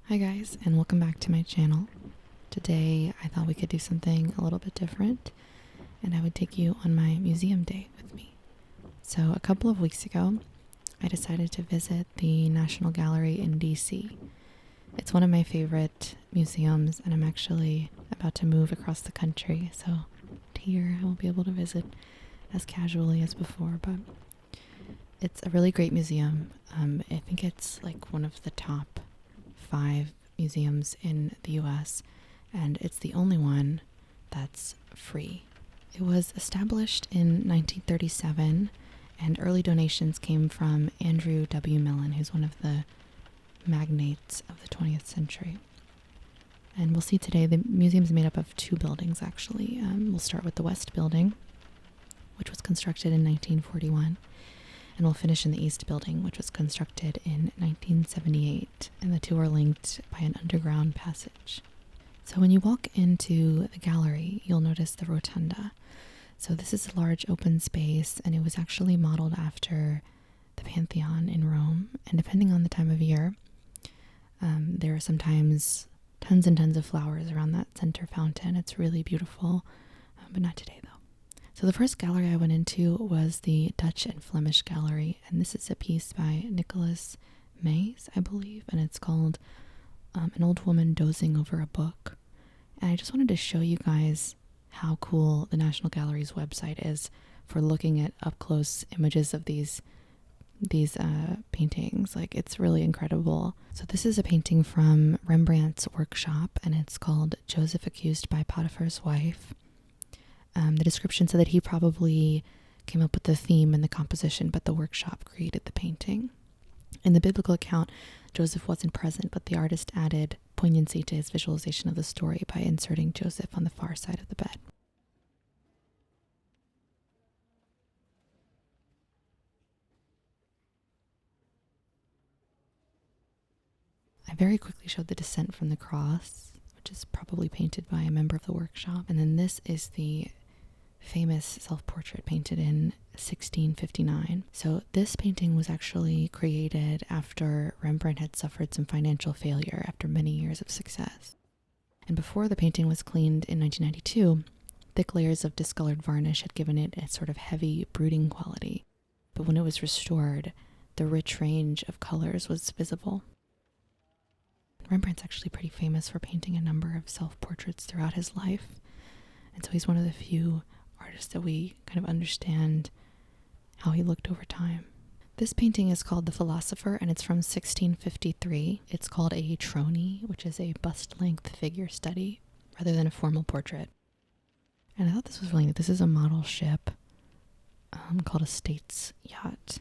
Hi guys, and welcome back to my channel. Today I thought we could do something a little bit different, and I would take you on my museum day with me. So a couple of weeks ago, I decided to visit the National Gallery in DC. It's one of my favorite museums, and I'm actually about to move across the country, so here I won't be able to visit as casually as before, but it's a really great museum. I think it's like one of the top 5 museums in the US, and it's the only one that's free. It was established in 1937, and early donations came from Andrew W. Mellon, who's one of the magnates of the 20th century. And we'll see today the museum's made up of 2 buildings, actually. We'll start with the West Building, which was constructed in 1941. And we'll finish in the East Building, which was constructed in 1978, and the 2 are linked by an underground passage. So when you walk into the gallery, you'll notice the rotunda. So this is a large open space, and it was actually modeled after the Pantheon in Rome. And depending on the time of year, there are sometimes tons and tons of flowers around that center fountain. It's really beautiful, but not today though. So the first gallery I went into was the Dutch and Flemish Gallery, and this is a piece by Nicholas Mays, I believe, and it's called An Old Woman Dozing Over a Book. And I just wanted to show you guys how cool the National Gallery's website is for looking at up-close images of these paintings. Like, it's really incredible. So this is a painting from Rembrandt's workshop, and it's called Joseph Accused by Potiphar's Wife. The description said that he probably came up with the theme and the composition, but the workshop created the painting. In the biblical account, Joseph wasn't present, but the artist added poignancy to his visualization of the story by inserting Joseph on the far side of the bed. I very quickly showed the Descent from the Cross, which is probably painted by a member of the workshop. And then this is the famous self-portrait painted in 1659. So this painting was actually created after Rembrandt had suffered some financial failure after many years of success. And before the painting was cleaned in 1992, thick layers of discolored varnish had given it a sort of heavy, brooding quality. But when it was restored, the rich range of colors was visible. Rembrandt's actually pretty famous for painting a number of self-portraits throughout his life, and so he's one of the few artists that we kind of understand how he looked over time. This painting is called The Philosopher, and it's from 1653. It's called a trony, which is a bust-length figure study rather than a formal portrait. And I thought this was really neat. This is a model ship called a States Yacht.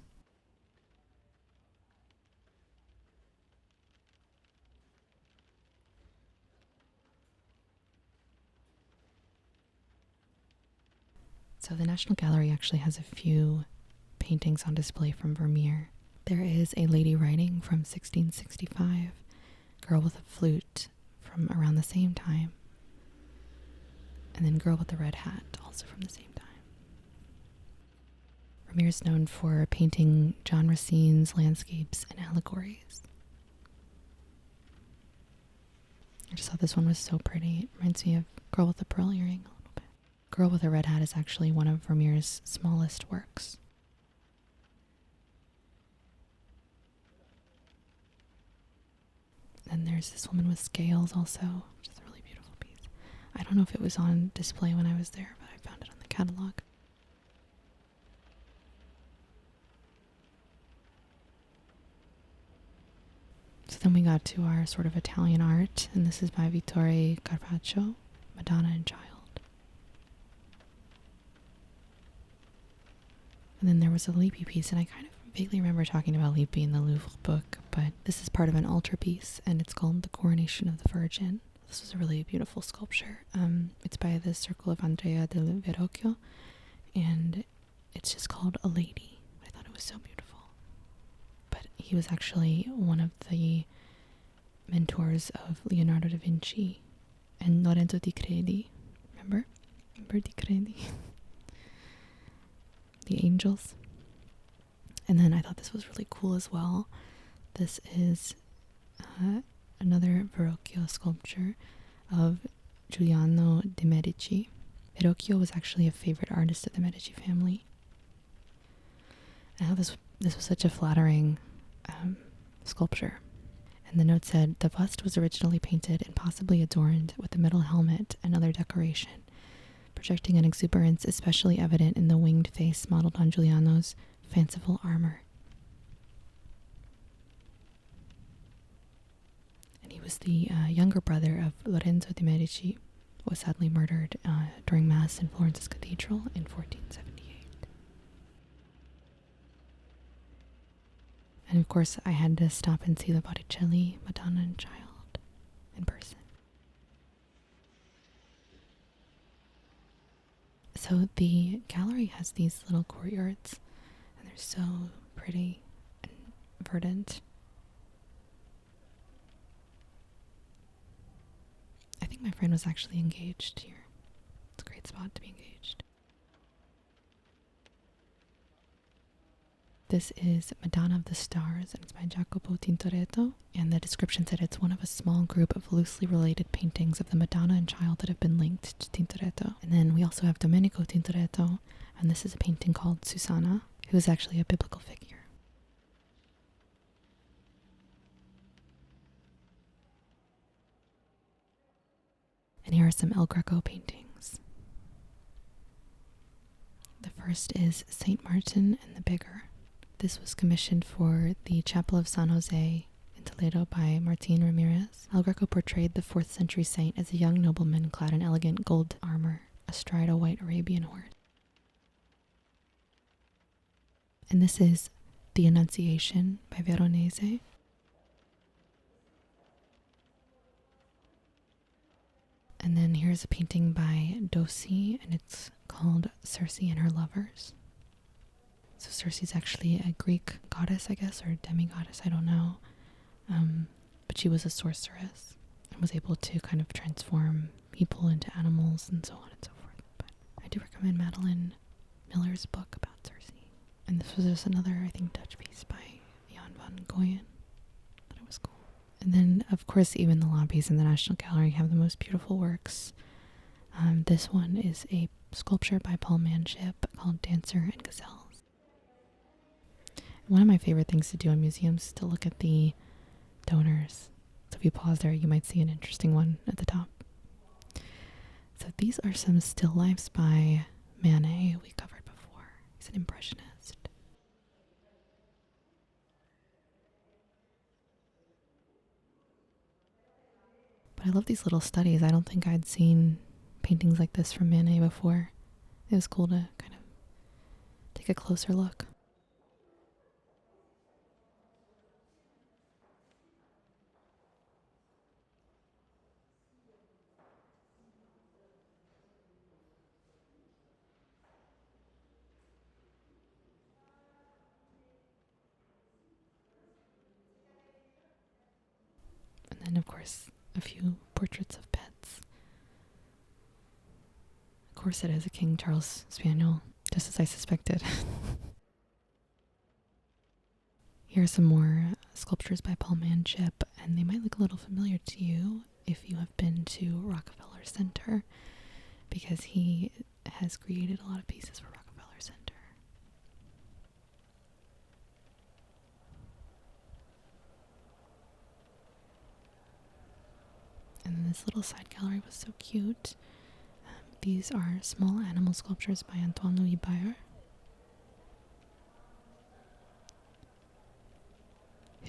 So the National Gallery actually has a few paintings on display from Vermeer. There is a lady writing from 1665, Girl with a Flute from around the same time, and then Girl with the Red Hat also from the same time. Vermeer is known for painting John Racine's landscapes and allegories. I just thought this one was so pretty. It reminds me of Girl with a Pearl Earring. Girl with a Red Hat is actually one of Vermeer's smallest works. Then there's this woman with scales also, which is a really beautiful piece. I don't know if it was on display when I was there, but I found it on the catalog. So then we got to our sort of Italian art, and this is by Vittore Carpaccio, Madonna and Child. And then there was a Lippi piece, and I kind of vaguely remember talking about Lippi in the Louvre book, but this is part of an altarpiece, and it's called The Coronation of the Virgin. This was a really beautiful sculpture. It's by the Circle of Andrea del Verrocchio, and it's just called A Lady. I thought it was so beautiful. But he was actually one of the mentors of Leonardo da Vinci and Lorenzo di Credi. Remember di Credi? The angels. And then I thought this was really cool as well. This is another Verrocchio sculpture of Giuliano de' Medici. Verrocchio was actually a favorite artist of the Medici family. And this was such a flattering sculpture. And the note said, the bust was originally painted and possibly adorned with a metal helmet and other decoration, projecting an exuberance especially evident in the winged face modeled on Giuliano's fanciful armor. And he was the younger brother of Lorenzo de' Medici, who was sadly murdered during Mass in Florence's cathedral in 1478. And of course, I had to stop and see the Botticelli Madonna and Child in person. So the gallery has these little courtyards, and they're so pretty and verdant. I think my friend was actually engaged here. It's a great spot to be engaged. This is Madonna of the Stars, and it's by Jacopo Tintoretto, and the description said it's one of a small group of loosely related paintings of the Madonna and Child that have been linked to Tintoretto. And then we also have Domenico Tintoretto, and this is a painting called Susanna, who is actually a biblical figure. And here are some El Greco paintings. The first is Saint Martin and the Beggar. This was commissioned for the Chapel of San Jose in Toledo by Martin Ramirez. El Greco portrayed the 4th century saint as a young nobleman clad in elegant gold armor, astride a white Arabian horse. And this is The Annunciation by Veronese. And then here's a painting by Dossi, and it's called Circe and Her Lovers. So Circe is actually a Greek goddess, I guess, or demigoddess, I don't know. But she was a sorceress and was able to kind of transform people into animals and so on and so forth. But I do recommend Madeline Miller's book about Circe. And this was just another, I think, Dutch piece by Jan van Goyen. I thought it was cool. And then, of course, even the lobbies in the National Gallery have the most beautiful works. This one is a sculpture by Paul Manship called Dancer and Gazelles. One of my favorite things to do in museums is to look at the donors. So if you pause there, you might see an interesting one at the top. So these are some still lifes by Manet, who we covered before. He's an impressionist. But I love these little studies. I don't think I'd seen paintings like this from Manet before. It was cool to kind of take a closer look. And then, of course, a few portraits of pets. Of course, it is a King Charles Spaniel, just as I suspected. Here are some more sculptures by Paul Manship, and they might look a little familiar to you if you have been to Rockefeller Center, because he has created a lot of pieces for Rockefeller Center. And this little side gallery was so cute. These are small animal sculptures by Antoine Louis Bayer,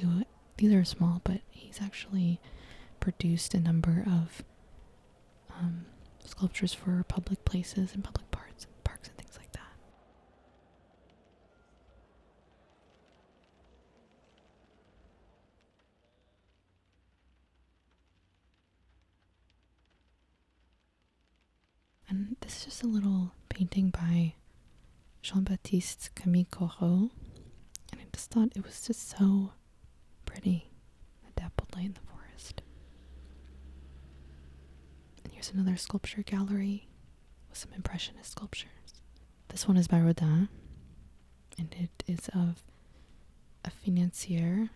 who, these are small, but he's actually produced a number of sculptures for public places and public parks and things like that. And this is just a little painting by Jean-Baptiste Camille Corot, and I just thought it was just so pretty. A dappled light in the forest. And here's another sculpture gallery with some impressionist sculptures. This one is by Rodin, and it is of a financier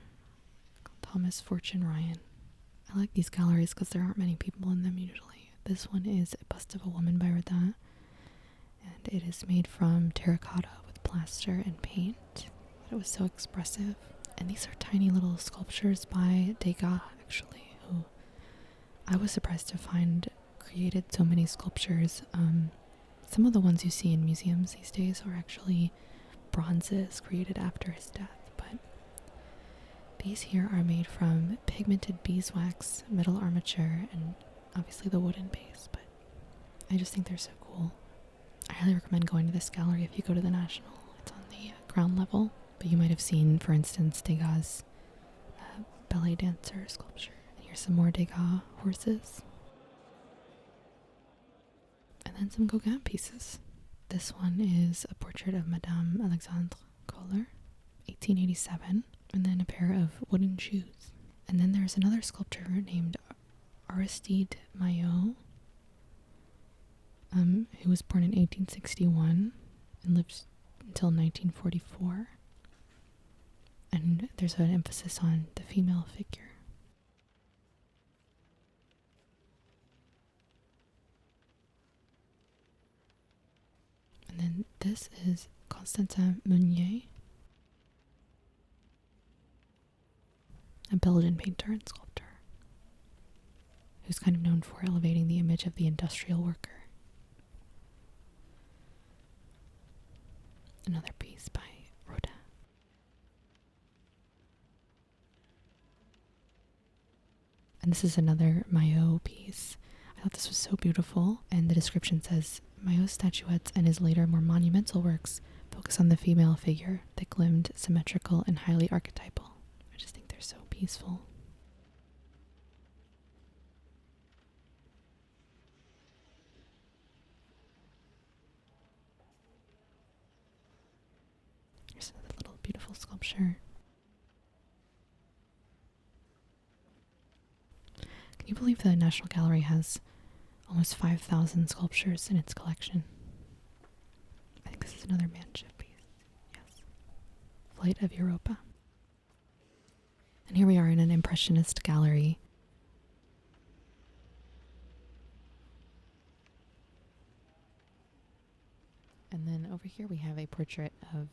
called Thomas Fortune Ryan. I like these galleries because there aren't many people in them usually. This one is a bust of a woman by Rodin, and it is made from terracotta with plaster and paint. It was so expressive. And these are tiny little sculptures by Degas, actually, who I was surprised to find created so many sculptures. Some of the ones you see in museums these days are actually bronzes created after his death, but these here are made from pigmented beeswax, metal armature, and obviously the wooden base, but I just think they're so cool. I highly recommend going to this gallery if you go to the National. It's on the ground level. But you might have seen, for instance, Degas' ballet dancer sculpture. And here's some more Degas horses. And then some Gauguin pieces. This one is a portrait of Madame Alexandre Koller, 1887, and then a pair of wooden shoes. And then there's another sculptor named Aristide Maillot, who was born in 1861 and lived until 1944. And there's an emphasis on the female figure. And then this is Constantin Meunier, a Belgian painter and sculptor, who's kind of known for elevating the image of the industrial worker. Another piece by Rodin. And this is another Maillot piece. I thought this was so beautiful, and the description says, Maillot's statuettes and his later more monumental works focus on the female figure, thick-limbed, symmetrical, and highly archetypal. I just think they're so peaceful. Here's another little beautiful sculpture. Can you believe the National Gallery has almost 5,000 sculptures in its collection? I think this is another MANSHIP piece. Yes. Flight of Europa. And here we are in an Impressionist gallery. And then over here we have a portrait of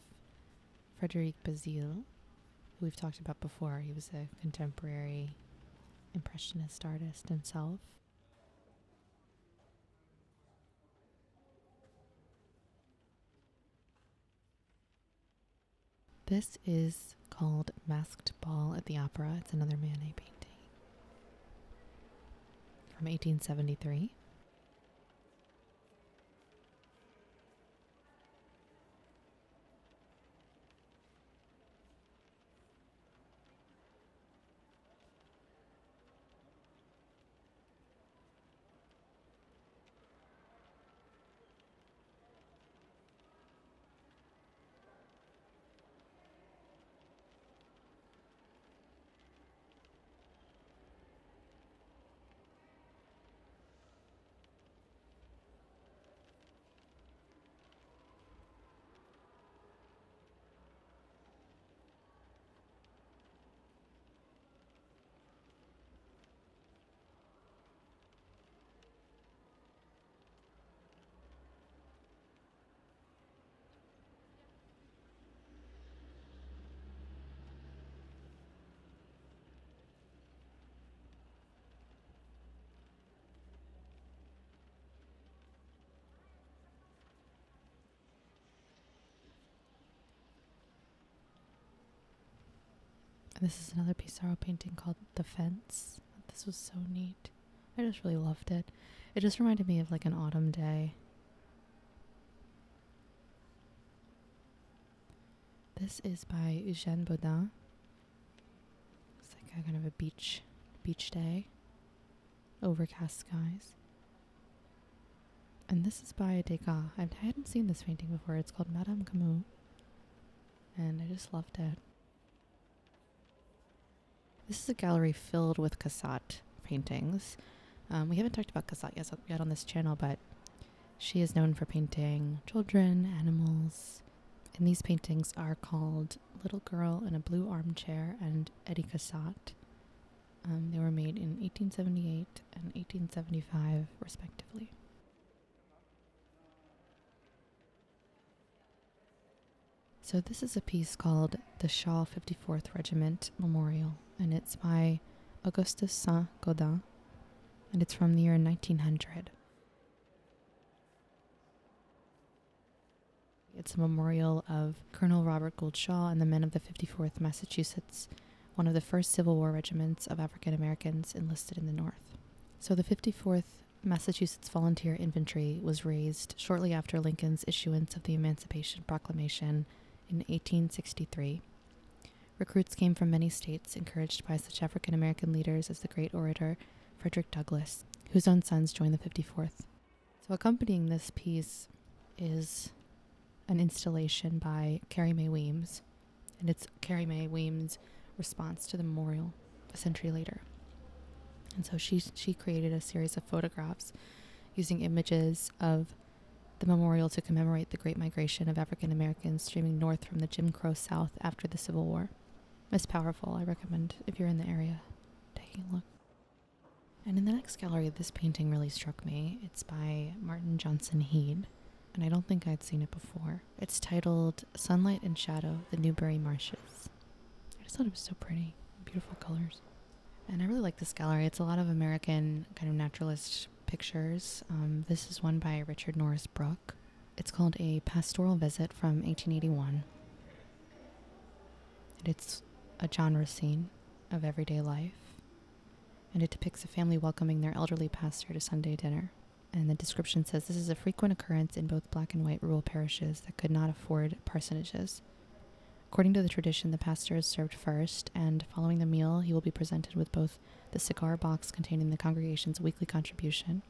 Frédéric Bazille, who we've talked about before. He was a contemporary Impressionist artist himself. This is called Masked Ball at the Opera. It's another Manet painting from 1873. This is another Pissarro painting called The Fence. This was so neat. I just really loved it. It just reminded me of like an autumn day. This is by Eugène Baudin. It's like a kind of a beach day. Overcast skies. And this is by Degas. I hadn't seen this painting before. It's called Madame Camus. And I just loved it. This is a gallery filled with Cassatt paintings. We haven't talked about Cassatt yet on this channel, but she is known for painting children, animals, and these paintings are called Little Girl in a Blue Armchair and Eddie Cassatt. They were made in 1878 and 1875, respectively. So this is a piece called the Shaw 54th Regiment Memorial, and it's by Augustus Saint-Gaudens, and it's from the year 1900. It's a memorial of Colonel Robert Gould Shaw and the men of the 54th Massachusetts, one of the first Civil War regiments of African Americans enlisted in the North. So the 54th Massachusetts Volunteer Infantry was raised shortly after Lincoln's issuance of the Emancipation Proclamation in 1863. Recruits came from many states, encouraged by such African American leaders as the great orator Frederick Douglass, whose own sons joined the 54th. So accompanying this piece is an installation by Carrie Mae Weems, and it's Carrie Mae Weems' response to the memorial a century later. And so she created a series of photographs using images of the memorial to commemorate the Great Migration of African Americans streaming north from the Jim Crow South after the Civil War. It's powerful. I recommend, if you're in the area, taking a look. And in the next gallery, this painting really struck me. It's by Martin Johnson Heade, and I don't think I'd seen it before. It's titled Sunlight and Shadow, the Newbury Marshes. I just thought it was so pretty. Beautiful colors. And I really like this gallery. It's a lot of American kind of naturalist pictures. This is one by Richard Norris Brooke. It's called A Pastoral Visit from 1881. And it's a genre scene of everyday life. And it depicts a family welcoming their elderly pastor to Sunday dinner. And the description says this is a frequent occurrence in both black and white rural parishes that could not afford parsonages. According to the tradition, the pastor is served first, and following the meal, he will be presented with both the cigar box containing the congregation's weekly contribution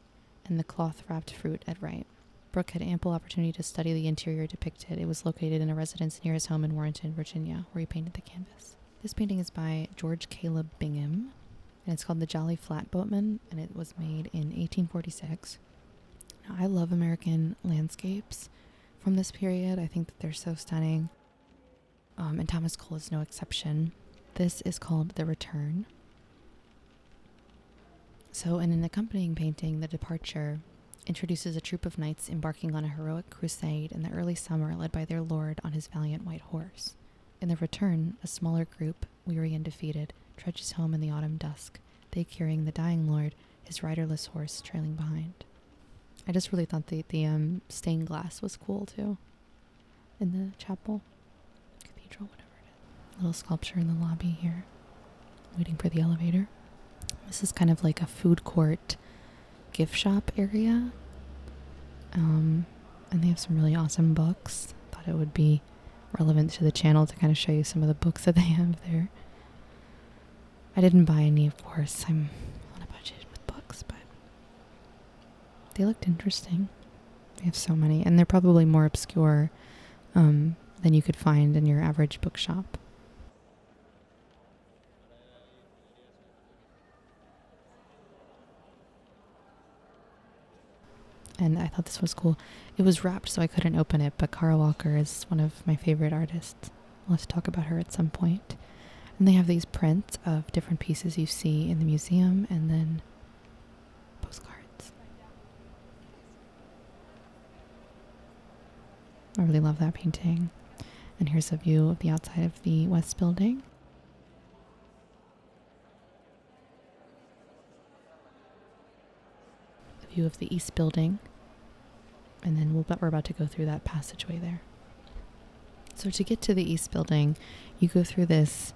and the cloth-wrapped fruit at right. Brooke had ample opportunity to study the interior depicted. It was located in a residence near his home in Warrenton, Virginia, where he painted the canvas. This painting is by George Caleb Bingham, and it's called The Jolly Flatboatman, and it was made in 1846. Now, I love American landscapes from this period. I think that they're so stunning. And Thomas Cole is no exception. This is called The Return. So in an accompanying painting, The Departure introduces a troop of knights embarking on a heroic crusade in the early summer led by their lord on his valiant white horse. In The Return, a smaller group, weary and defeated, trudges home in the autumn dusk, they carrying the dying lord, his riderless horse trailing behind. I just really thought the stained glass was cool too in the chapel. Whatever it is. Little sculpture in the lobby here. Waiting for the elevator. This is kind of like a food court gift shop area. And they have some really awesome books. Thought it would be relevant to the channel to kind of show you some of the books that they have there. I didn't buy any, of course. I'm on a budget with books, but they looked interesting. They have so many, and they're probably more obscure than you could find in your average bookshop. And I thought this was cool. It was wrapped, so I couldn't open it, but Kara Walker is one of my favorite artists. I'll have to talk about her at some point. And they have these prints of different pieces you see in the museum, and then postcards. I really love that painting. And here's a view of the outside of the West Building. A view of the East Building. And then we're about to go through that passageway there. So to get to the East Building, you go through this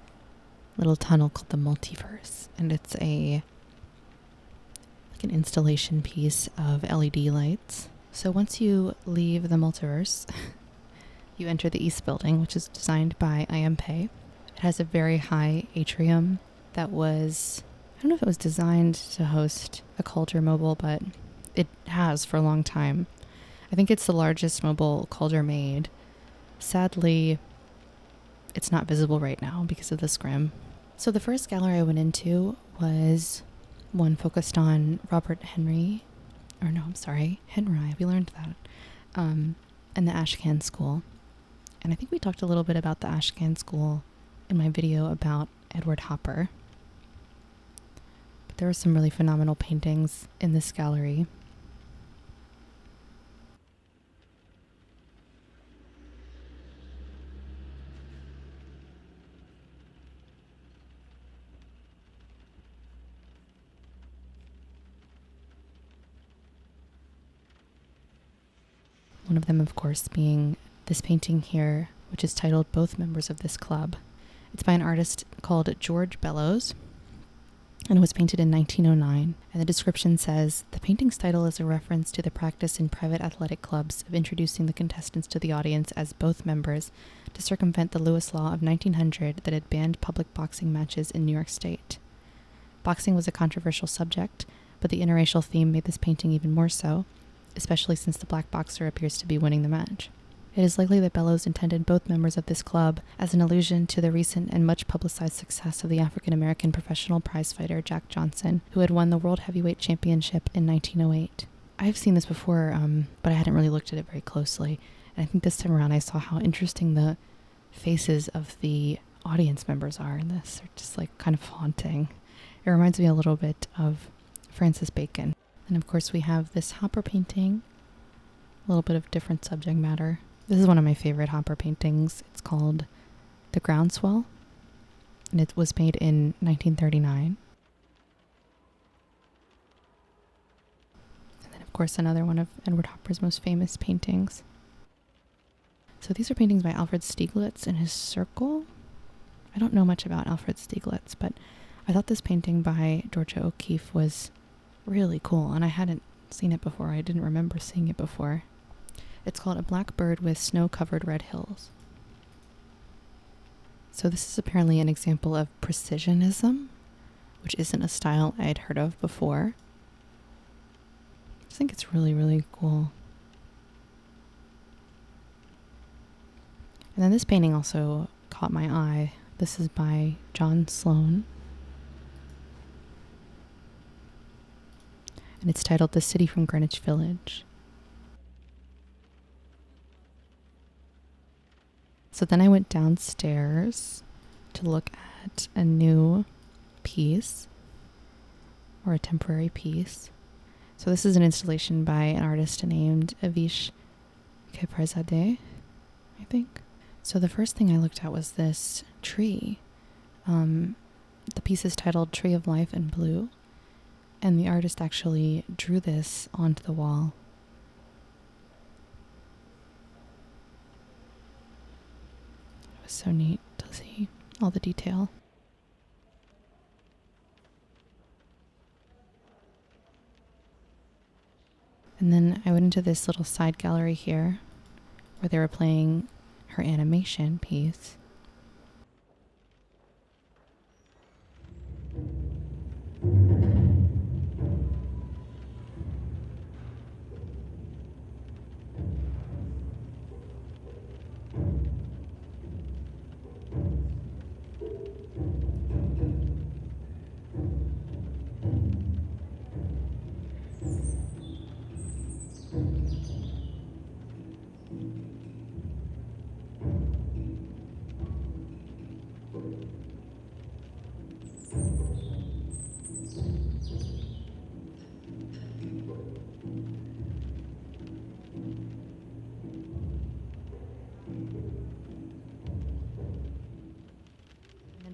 little tunnel called the Multiverse. And it's like an installation piece of LED lights. So once you leave the Multiverse, you enter the East Building, which is designed by I.M. Pei. It has a very high atrium that was, I don't know if it was designed to host a Calder Mobile, but it has for a long time. I think it's the largest mobile Calder made. Sadly, it's not visible right now because of the scrim. So the first gallery I went into was one focused on Henry. We learned that. And the Ashcan School. And I think we talked a little bit about the Ashcan School in my video about Edward Hopper. There are some really phenomenal paintings in this gallery. One of them, of course, being this painting here, which is titled Both Members of This Club. It's by an artist called George Bellows, and it was painted in 1909. And the description says, the painting's title is a reference to the practice in private athletic clubs of introducing the contestants to the audience as both members to circumvent the Lewis Law of 1900 that had banned public boxing matches in New York State. Boxing was a controversial subject, but the interracial theme made this painting even more so, especially since the black boxer appears to be winning the match. It is likely that Bellows intended both members of this club as an allusion to the recent and much publicized success of the African-American professional prizefighter Jack Johnson, who had won the World Heavyweight Championship in 1908. I've seen this before, but I hadn't really looked at it very closely, and I think this time around I saw how interesting the faces of the audience members are in this. They're just like kind of haunting. It reminds me a little bit of Francis Bacon. And of course we have this Hopper painting, a little bit of different subject matter. This is one of my favorite Hopper paintings. It's called The Groundswell, and it was made in 1939. And then of course another one of Edward Hopper's most famous paintings. So these are paintings by Alfred Stieglitz in his Circle. I don't know much about Alfred Stieglitz, but I thought this painting by Georgia O'Keeffe was really cool, and I hadn't seen it before. I didn't remember seeing it before. It's called A Black Bird with Snow-Covered Red Hills. So this is apparently an example of precisionism, which isn't a style I'd heard of before. I just think it's really, really cool. And then this painting also caught my eye. This is by John Sloan. And it's titled The City from Greenwich Village. So then I went downstairs to look at a new piece, or a temporary piece. So this is an installation by an artist named Avish Keprazadeh, I think. So the first thing I looked at was this tree. The piece is titled Tree of Life in Blue, and the artist actually drew this onto the wall. It was so neat to see all the detail. And then I went into this little side gallery here where they were playing her animation piece.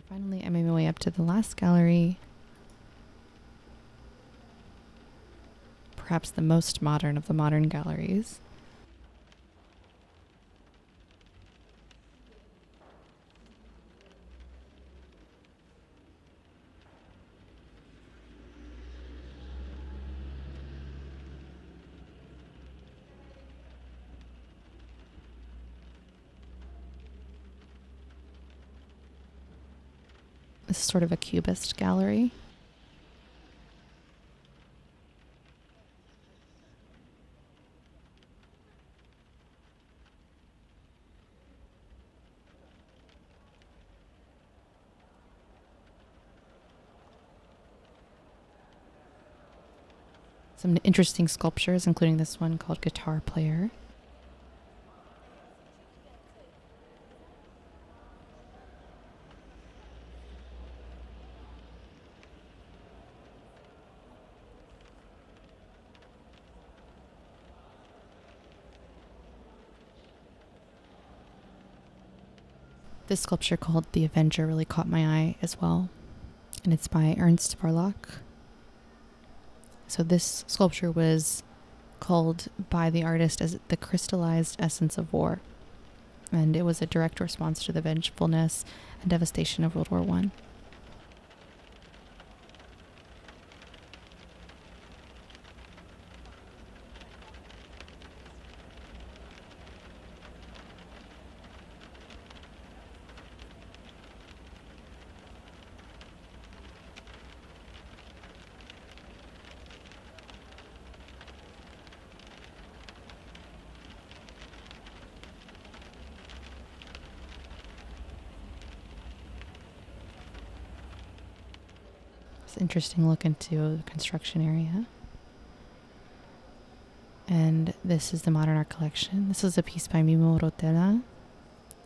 Finally, I made my way up to the last gallery. Perhaps the most modern of the modern galleries. This is sort of a cubist gallery. Some interesting sculptures, including this one called Guitar Player. This sculpture called The Avenger really caught my eye as well, and it's by ERNST BARLACH. So this sculpture was called by the artist as the crystallized essence of war, and it was a direct response to the vengefulness and devastation of World War I. It's an interesting look into the construction area. And this is the modern art collection. This is a piece by MIMMO ROTELLA.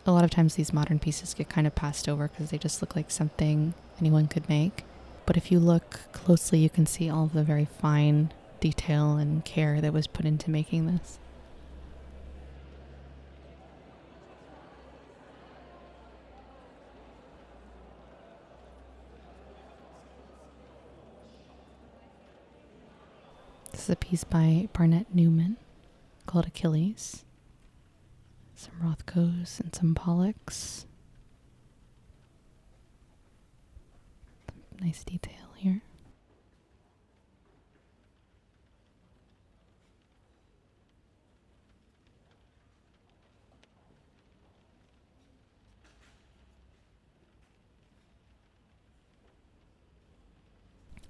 A lot of times these modern pieces get kind of passed over because they just look like something anyone could make. But if you look closely, you can see all of the very fine detail and care that was put into making this. This is a piece by NEWMAN called Achilles. Some Rothkos and some Pollocks. Some nice detail here.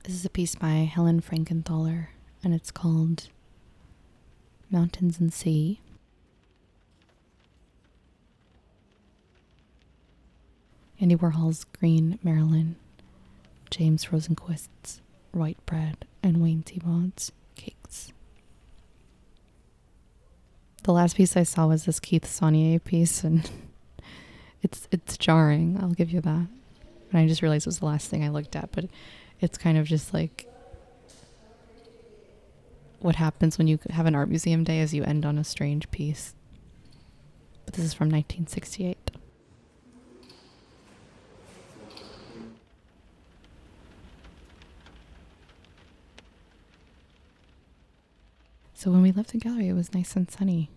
This is a piece by Helen Frankenthaler, and it's called Mountains and Sea. Andy Warhol's Green Marilyn, James Rosenquist's White Bread, and Wayne Thiebaud's Cakes. The last piece I saw was this Keith Sonnier piece, and it's jarring, I'll give you that. And I just realized it was the last thing I looked at, but it's kind of just like what happens when you have an art museum day is you end on a strange piece. But this is from 1968. So when we left the gallery, it was nice and sunny.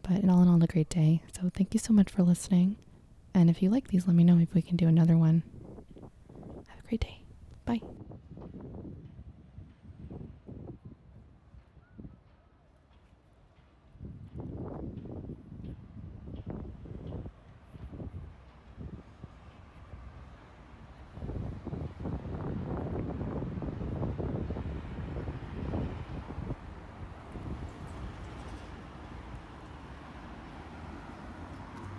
But in all, a great day. So thank you so much for listening. And if you like these, let me know if we can do another one. Have a great day. Bye.